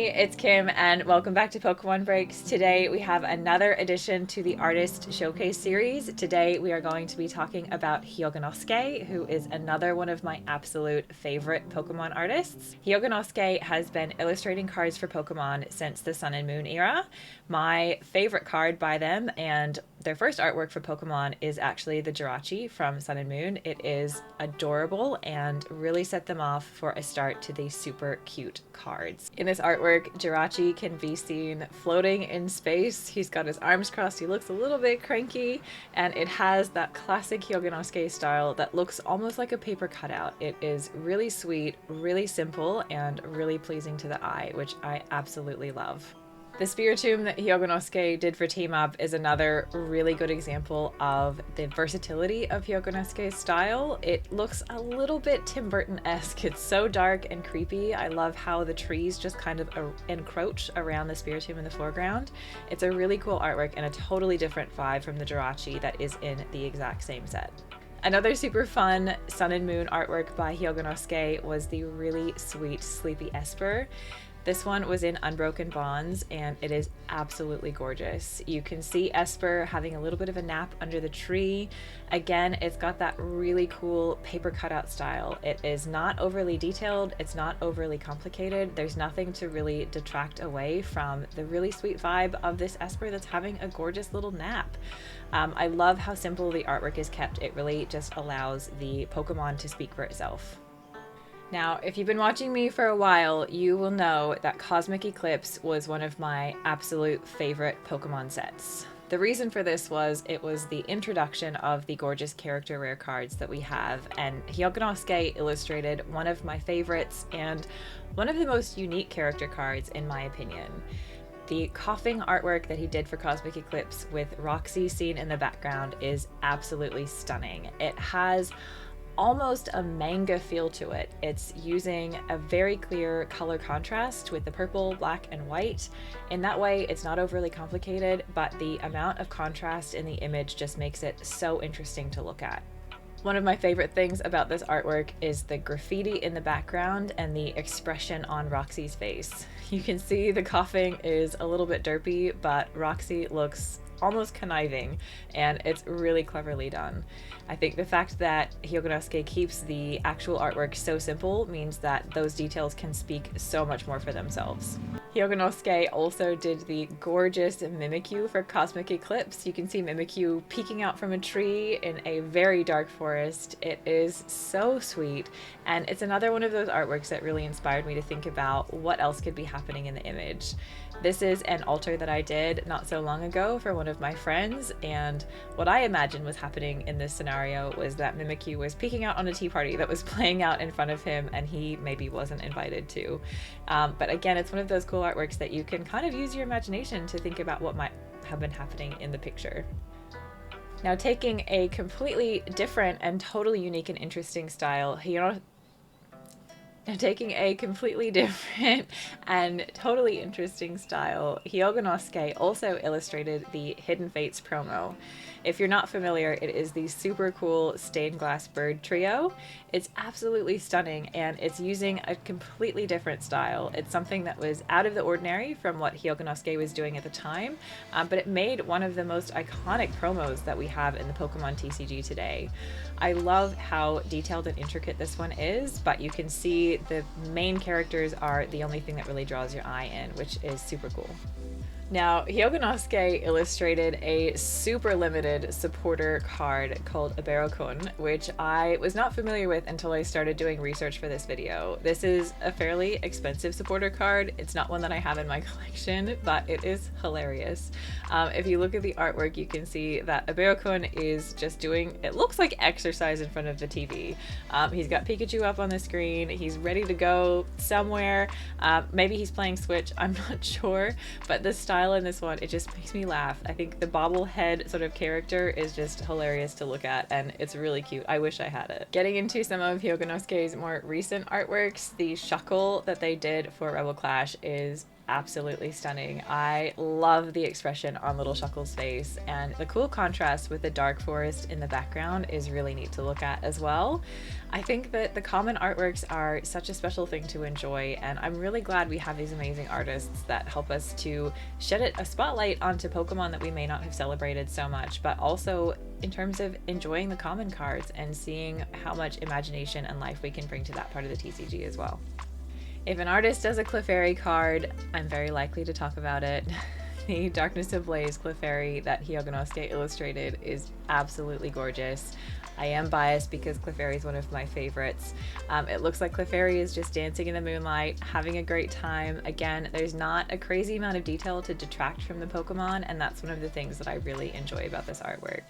Hey, it's Kim and welcome back to Pokemon Breaks. Today we have another addition to the Artist Showcase series. Today we are going to be talking about Hyogonosuke, who is another one of my absolute favorite Pokemon artists. Hyogonosuke has been illustrating cards for Pokemon since the Sun and Moon era. My favorite card by them and their first artwork for Pokemon is actually the Jirachi from Sun and Moon. It is adorable and really set them off for a start to these super cute cards. In this artwork, Jirachi can be seen floating in space. He's got his arms crossed, he looks a little bit cranky, and it has that classic Hyogonosuke style that looks almost like a paper cutout. It is really sweet, really simple, and really pleasing to the eye, which I absolutely love. The Spiritomb that Hyogonosuke did for Team Up is another really good example of the versatility of Hyogonosuke's style. It looks a little bit Tim Burton-esque. It's so dark and creepy. I love how the trees just kind of encroach around the Spiritomb in the foreground. It's a really cool artwork and a totally different vibe from the Jirachi that is in the exact same set. Another super fun Sun and Moon artwork by Hyogonosuke was the really sweet Sleepy Esper. This one was in Unbroken Bonds and it is absolutely gorgeous. You can see Esper having a little bit of a nap under the tree. Again, it's got that really cool paper cutout style. It is not overly detailed, it's not overly complicated. There's nothing to really detract away from the really sweet vibe of this Esper that's having a gorgeous little nap. I love how simple the artwork is kept. It really just allows the Pokemon to speak for itself. Now, if you've been watching me for a while, you will know that Cosmic Eclipse was one of my absolute favorite Pokemon sets. The reason for this was it was the introduction of the gorgeous character rare cards that we have, and Hyogonosuke illustrated one of my favorites and one of the most unique character cards in my opinion. The coughing artwork that he did for Cosmic Eclipse with Roxy seen in the background is absolutely stunning. It has almost a manga feel to it. It's using a very clear color contrast with the purple, black, and white. In that way, it's not overly complicated, but the amount of contrast in the image just makes it so interesting to look at. One of my favorite things about this artwork is the graffiti in the background and the expression on Roxy's face. You can see the coughing is a little bit derpy, but Roxy looks almost conniving, and it's really cleverly done. I think the fact that Hyogonosuke keeps the actual artwork so simple means that those details can speak so much more for themselves. Hyogonosuke also did the gorgeous Mimikyu for Cosmic Eclipse. You can see Mimikyu peeking out from a tree in a very dark forest. It is so sweet, and it's another one of those artworks that really inspired me to think about what else could be happening in the image. This is an altar that I did not so long ago for one of my friends, and what I imagined was happening in this scenario was that Mimikyu was peeking out on a tea party that was playing out in front of him and he maybe wasn't invited to. But again, it's one of those cool artworks that you can kind of use your imagination to think about what might have been happening in the picture. Now, taking a completely different and totally unique and interesting style, Hyogonosuke also illustrated the Hidden Fates promo. If you're not familiar, it is the super cool stained glass bird trio. It's absolutely stunning, and it's using a completely different style. It's something that was out of the ordinary from what Hyogonosuke was doing at the time, but it made one of the most iconic promos that we have in the Pokemon TCG today. I love how detailed and intricate this one is, but you can see the main characters are the only thing that really draws your eye in, which is super cool. Now, Hyogonosuke illustrated a super limited supporter card called Ibarokun, which I was not familiar with until I started doing research for this video. This is a fairly expensive supporter card. It's not one that I have in my collection, but it is hilarious. If you look at the artwork, you can see that Ibarokun is just doing, it looks like exercise in front of the TV. He's got Pikachu up on the screen. He's ready to go somewhere. Maybe he's playing Switch, I'm not sure, but the style in this one, it just makes me laugh. I think the bobblehead sort of character is just hilarious to look at, and it's really cute. I wish I had it. Getting into some of Hyogonosuke's more recent artworks, the Shuckle that they did for Rebel Clash is absolutely stunning. I love the expression on Little Shuckle's face, and the cool contrast with the dark forest in the background is really neat to look at as well. I think that the common artworks are such a special thing to enjoy, and I'm really glad we have these amazing artists that help us to shed a spotlight onto Pokemon that we may not have celebrated so much, but also in terms of enjoying the common cards and seeing how much imagination and life we can bring to that part of the TCG as well. If an artist does a Clefairy card, I'm very likely to talk about it. The Darkness Ablaze Clefairy that Hyogonosuke illustrated is absolutely gorgeous. I am biased because Clefairy is one of my favorites. It looks like Clefairy is just dancing in the moonlight, having a great time. Again, there's not a crazy amount of detail to detract from the Pokemon, and that's one of the things that I really enjoy about this artwork.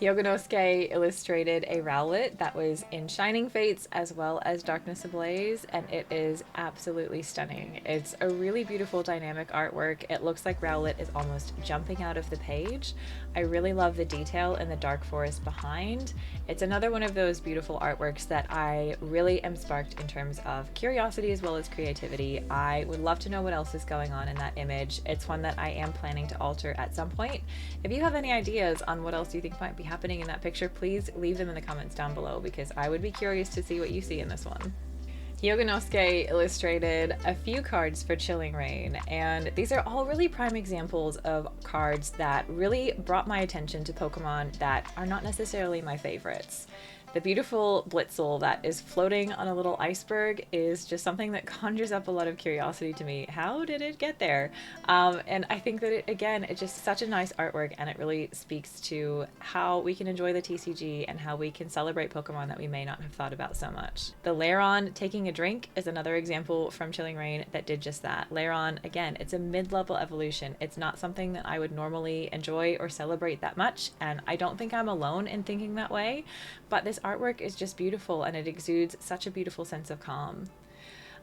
Hyogonosuke illustrated a Rowlet that was in Shining Fates as well as Darkness Ablaze, and it is absolutely stunning. It's a really beautiful dynamic artwork. It looks like Rowlet is almost jumping out of the page. I really love the detail in the dark forest behind. It's another one of those beautiful artworks that I really am sparked in terms of curiosity as well as creativity. I would love to know what else is going on in that image. It's one that I am planning to alter at some point. If you have any ideas on what else you think might be happening in that picture, please leave them in the comments down below, because I would be curious to see what you see in this one. Hyogonosuke illustrated a few cards for Chilling Reign, and these are all really prime examples of cards that really brought my attention to Pokemon that are not necessarily my favorites. The beautiful Blitzel that is floating on a little iceberg is just something that conjures up a lot of curiosity to me. How did it get there? And I think that it's just such a nice artwork, and it really speaks to how we can enjoy the TCG and how we can celebrate Pokemon that we may not have thought about so much. The Lairon taking a drink is another example from Chilling Reign that did just that. Lairon, again, it's a mid-level evolution. It's not something that I would normally enjoy or celebrate that much, and I don't think I'm alone in thinking that way, but this artwork is just beautiful, and it exudes such a beautiful sense of calm.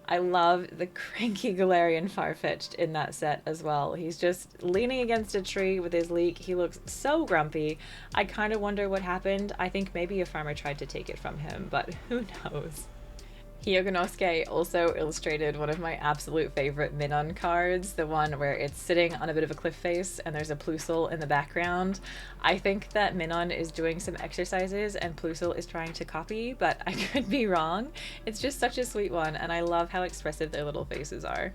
I love the cranky Galarian Farfetch'd in that set as well. He's just leaning against a tree with his leek. He looks so grumpy. I kind of wonder what happened. I think maybe a farmer tried to take it from him, but who knows? Hyogonosuke also illustrated one of my absolute favorite Minun cards, the one where it's sitting on a bit of a cliff face and there's a Plusle in the background. I think that Minun is doing some exercises and Plusle is trying to copy, but I could be wrong. It's just such a sweet one, and I love how expressive their little faces are.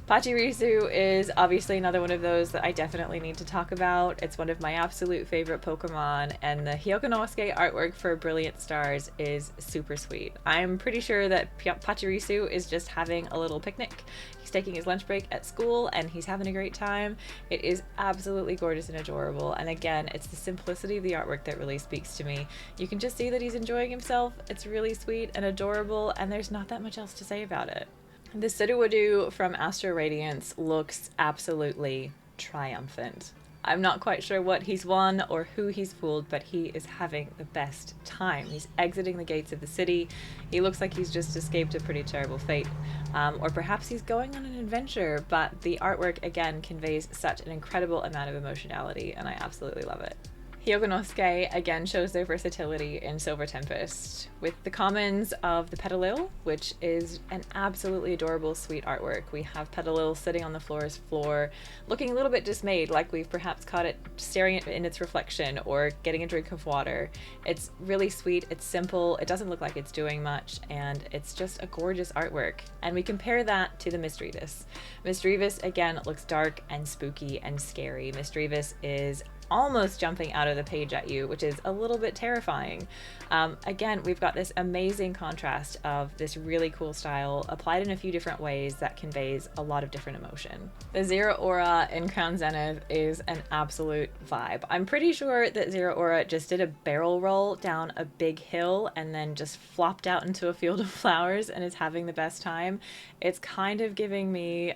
Pachirisu is obviously another one of those that I definitely need to talk about. It's one of my absolute favorite Pokemon, and the Hyogonosuke artwork for Brilliant Stars is super sweet. I'm pretty sure that Pachirisu is just having a little picnic. He's taking his lunch break at school and he's having a great time. It is absolutely gorgeous and adorable, and again, it's the simplicity of the artwork that really speaks to me. You can just see that he's enjoying himself. It's really sweet and adorable, and there's not that much else to say about it. The Sudowoodo from Astro Radiance looks absolutely triumphant. I'm not quite sure what he's won or who he's fooled, but he is having the best time. He's exiting the gates of the city. He looks like he's just escaped a pretty terrible fate. Or perhaps he's going on an adventure, but the artwork again conveys such an incredible amount of emotionality, and I absolutely love it. Hyogonosuke again shows their versatility in Silver Tempest with the commons of the Petalil, which is an absolutely adorable, sweet artwork. We have Petalil sitting on the florist floor, looking a little bit dismayed, like we've perhaps caught it staring in its reflection or getting a drink of water. It's really sweet, it's simple, it doesn't look like it's doing much, and it's just a gorgeous artwork. And we compare that to the Misdreavus. Misdreavus, again, looks dark and spooky and scary. Misdreavus is almost jumping out of the page at you, which is a little bit terrifying. Again, we've got this amazing contrast of this really cool style applied in a few different ways that conveys a lot of different emotion. The Zeraora in Crown Zenith is an absolute vibe. I'm pretty sure that Zeraora just did a barrel roll down a big hill and then just flopped out into a field of flowers and is having the best time. It's kind of giving me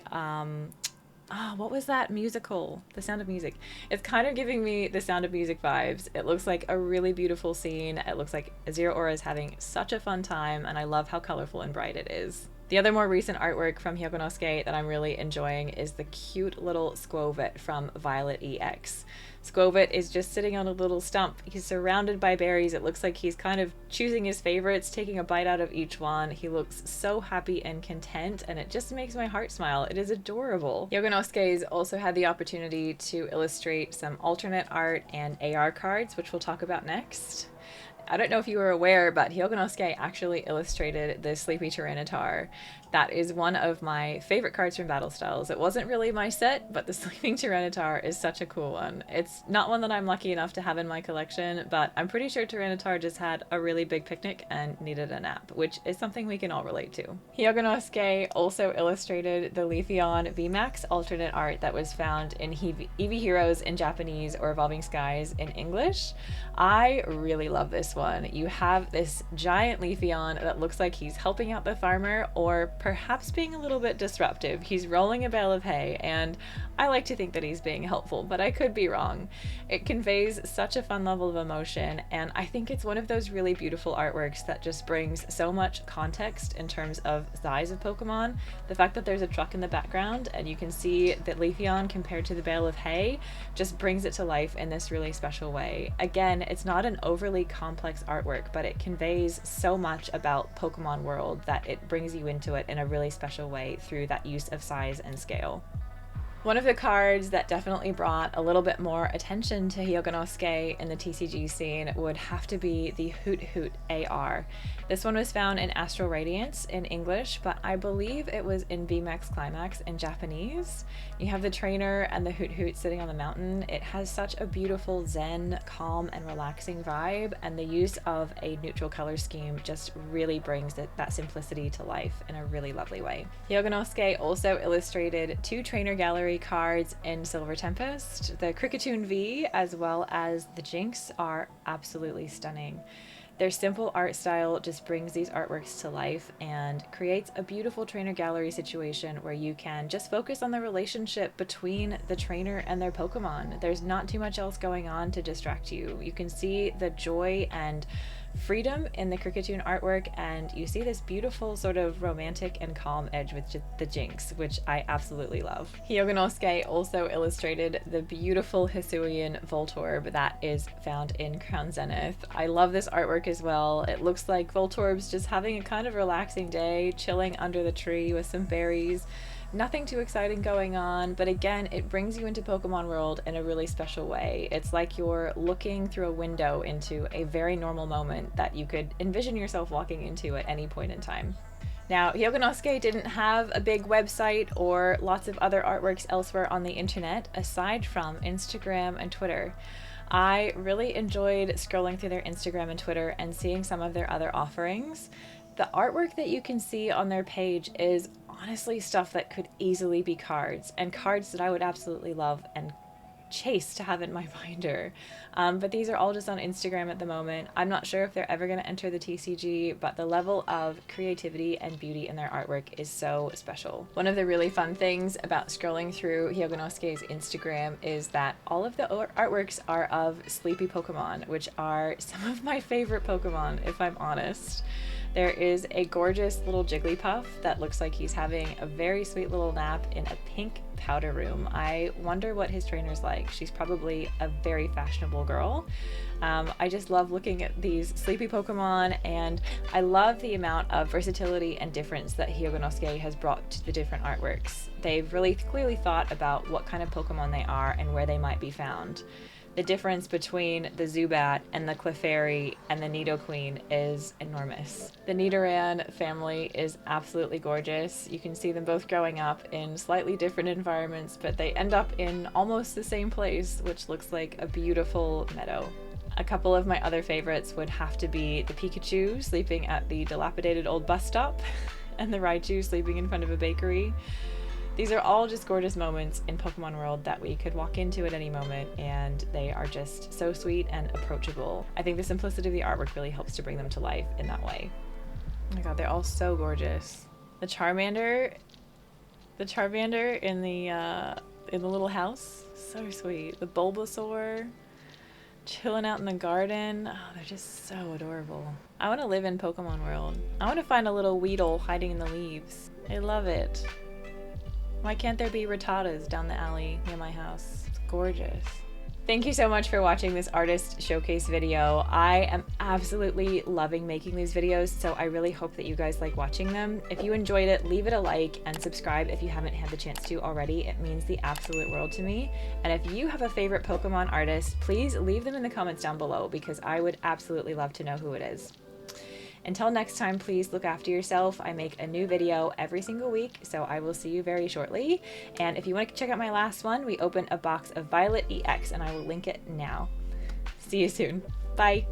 what was that musical? The Sound of Music. It's kind of giving me the Sound of Music vibes. It looks like a really beautiful scene. It looks like Zeraora is having such a fun time, and I love how colorful and bright it is. The other more recent artwork from Hyogonosuke that I'm really enjoying is the cute little Squovit from Violet EX. Squovit is just sitting on a little stump. He's surrounded by berries. It looks like he's kind of choosing his favorites, taking a bite out of each one. He looks so happy and content, and it just makes my heart smile. It is adorable. Hyogonosuke's also had the opportunity to illustrate some alternate art and AR cards, which we'll talk about next. I don't know if you were aware, but Hyogonosuke actually illustrated the Sleepy Tyranitar. That is one of my favorite cards from Battle Styles. It wasn't really my set, but the Sleeping Tyranitar is such a cool one. It's not one that I'm lucky enough to have in my collection, but I'm pretty sure Tyranitar just had a really big picnic and needed a nap, which is something we can all relate to. Hyogonosuke also illustrated the Leafeon VMAX alternate art that was found in Eevee Heroes in Japanese or Evolving Skies in English. I really love this one. You have this giant Leafeon that looks like he's helping out the farmer or perhaps being a little bit disruptive. He's rolling a bale of hay, and I like to think that he's being helpful, but I could be wrong. It conveys such a fun level of emotion, and I think it's one of those really beautiful artworks that just brings so much context in terms of size of Pokemon. The fact that there's a truck in the background and you can see that Leafeon compared to the bale of hay just brings it to life in this really special way. Again, it's not an overly complex artwork, but it conveys so much about Pokemon world that it brings you into it in a really special way through that use of size and scale. One of the cards that definitely brought a little bit more attention to Hyogonosuke in the TCG scene would have to be the Hoot Hoot AR. This one was found in Astral Radiance in English, but I believe it was in VMAX Climax in Japanese. You have the trainer and the Hoot Hoot sitting on the mountain. It has such a beautiful zen, calm, and relaxing vibe, and the use of a neutral color scheme just really brings that simplicity to life in a really lovely way. Hyogonosuke also illustrated 2 trainer gallery cards in Silver Tempest. The Kricketune V as well as the Jinx are absolutely stunning. Their simple art style just brings these artworks to life and creates a beautiful trainer gallery situation where you can just focus on the relationship between the trainer and their Pokemon. There's not too much else going on to distract you. You can see the joy and freedom in the Kricketune artwork, and you see this beautiful sort of romantic and calm edge with the Jinx, which I absolutely love. Hyogonosuke also illustrated the beautiful Hisuian Voltorb that is found in Crown Zenith. I love this artwork as well. It looks like Voltorb's just having a kind of relaxing day, chilling under the tree with some berries. Nothing too exciting going on, but again, it brings you into Pokemon world in a really special way. It's like you're looking through a window into a very normal moment that you could envision yourself walking into at any point in time. Now, Hyogonosuke didn't have a big website or lots of other artworks elsewhere on the internet aside from Instagram and Twitter. I really enjoyed scrolling through their Instagram and Twitter and seeing some of their other offerings. The artwork that you can see on their page is honestly stuff that could easily be cards, and cards that I would absolutely love and chase to have in my binder. But these are all just on Instagram at the moment. I'm not sure if they're ever going to enter the TCG, but the level of creativity and beauty in their artwork is so special. One of the really fun things about scrolling through Hyogonosuke's Instagram is that all of the artworks are of sleepy Pokemon, which are some of my favorite Pokemon, if I'm honest. There is a gorgeous little Jigglypuff that looks like he's having a very sweet little nap in a pink powder room. I wonder what his trainer's like. She's probably a very fashionable girl. I just love looking at these sleepy Pokemon, and I love the amount of versatility and difference that Hyogonosuke has brought to the different artworks. They've really clearly thought about what kind of Pokemon they are and where they might be found. The difference between the Zubat and the Clefairy and the Nidoqueen is enormous. The Nidoran family is absolutely gorgeous. You can see them both growing up in slightly different environments, but they end up in almost the same place, which looks like a beautiful meadow. A couple of my other favorites would have to be the Pikachu sleeping at the dilapidated old bus stop and the Raichu sleeping in front of a bakery. These are all just gorgeous moments in Pokemon World that we could walk into at any moment, and they are just so sweet and approachable. I think the simplicity of the artwork really helps to bring them to life in that way. Oh my god, they're all so gorgeous. The Charmander in the little house, so sweet. The Bulbasaur, chilling out in the garden. Oh, they're just so adorable. I want to live in Pokemon World. I want to find a little Weedle hiding in the leaves. I love it. Why can't there be Rattatas down the alley near my house? It's gorgeous. Thank you so much for watching this artist showcase video. I am absolutely loving making these videos, so I really hope that you guys like watching them. If you enjoyed it, leave it a like and subscribe if you haven't had the chance to already. It means the absolute world to me. And if you have a favorite Pokemon artist, please leave them in the comments down below because I would absolutely love to know who it is. Until next time, please look after yourself. I make a new video every single week, so I will see you very shortly. And if you want to check out my last one, we opened a box of Violet EX, and I will link it now. See you soon. Bye.